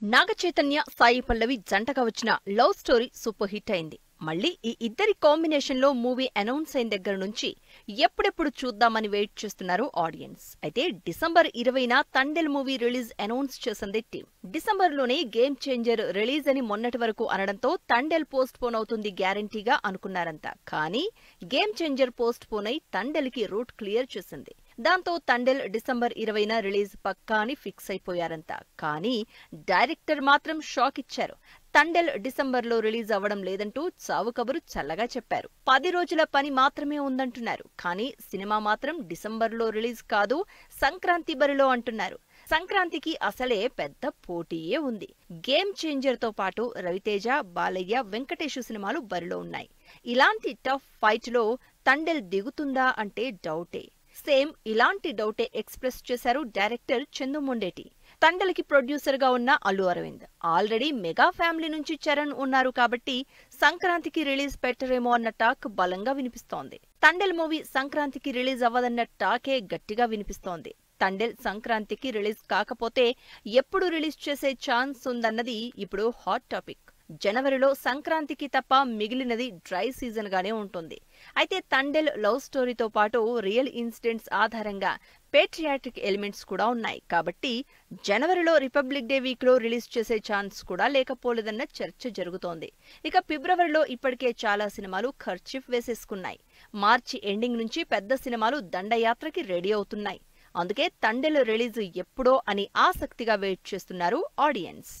నాగ చైతన్య, సాయి పల్లవి జంటగా వచ్చిన love story super hit అయింది. మళ్ళీ ఈ ఇద్దరి కాంబినేషన్ లో మూవీ అనౌన్స్ అయిన దగ్గర నుంచి ఎప్పుడెప్పుడు చూద్దామని వెయిట్ చేస్తున్నారు ఆడియన్స్. అయితే డిసెంబర్ 20న తండేల్ మూవీ రిలీజ్ అనౌన్స్ చేసింది టీం. డిసెంబర్ లోనే గేమ్ చేంజర్ రిలీజ్ అని మొన్నటి వరకు అనడంతో తండేల్ పోస్ట్ పోన్ అవుతుంది గ్యారంటీగా అనుకున్నారంతా. కానీ గేమ్ చేంజర్ పోస్ట్ పోన్ అయి తండేల్ కి రూట్ క్లియర్ చేసింది. దాంతో తండేల్ డిసెంబర్ 20న రిలీజ్ పక్కా అని ఫిక్స్ అయిపోయారంతా. కానీ డైరెక్టర్ మాత్రం షాక్ ఇచ్చారు. తండేల్ డిసెంబర్లో రిలీజ్ అవ్వడం లేదంటూ చావు కబురు చల్లగా చెప్పారు. 10 రోజుల పని మాత్రమే ఉందంటున్నారు. కానీ సినిమా మాత్రం డిసెంబర్లో రిలీజ్ కాదు, సంక్రాంతి బరిలో అంటున్నారు. సంక్రాంతికి అసలే పెద్ద పోటీయే ఉంది. గేమ్ చేంజర్ తో పాటు రవితేజ, బాలయ్య, వెంకటేష్ సినిమాలు బరిలో ఉన్నాయి. ఇలాంటి టఫ్ ఫైట్ లో తండేల్ దిగుతుందా అంటే డౌటే. సేమ్ ఇలాంటి డౌటే ఎక్స్ప్రెస్ చేశారు డైరెక్టర్ చందు మొండేటి. తండేల్కి ప్రొడ్యూసర్ గా ఉన్న Allu Aravind. Already mega family నుంచి చరణ్ ఉన్నారు కాబట్టి సంక్రాంతికి రిలీజ్ పెట్టరేమో అన్న టాక్ బలంగా వినిపిస్తోంది. తండేల్ మూవీ సంక్రాంతికి రిలీజ్ అవ్వదన్న టాకే గట్టిగా వినిపిస్తోంది. తండేల్ సంక్రాంతికి రిలీజ్ కాకపోతే ఎప్పుడు రిలీజ్ చేసే ఛాన్స్ ఉందన్నది ఇప్పుడు హాట్ టాపిక్. జనవరిలో సంక్రాంతికి తప్ప మిగిలినది డ్రై సీజన్ గానే ఉంటుంది. అయితే తండేల్ లవ్ స్టోరీతో పాటు రియల్ ఇన్సిడెంట్స్ ఆధారంగా పేట్రియాటిక్ ఎలిమెంట్స్ కూడా ఉన్నాయి. కాబట్టి జనవరిలో రిపబ్లిక్ డే వీక్ లో రిలీజ్ చేసే ఛాన్స్ కూడా లేకపోలేదన్న చర్చ జరుగుతోంది. ఇక ఫిబ్రవరిలో ఇప్పటికే చాలా సినిమాలు ఖర్చీఫ్ వేసేసుకున్నాయి. మార్చి ఎండింగ్ నుంచి పెద్ద సినిమాలు దండయాత్రకి రెడీ అవుతున్నాయి. అందుకే తండేల్ రిలీజ్ ఎప్పుడో అని ఆసక్తిగా వెయిట్ చేస్తున్నారు ఆడియన్స్.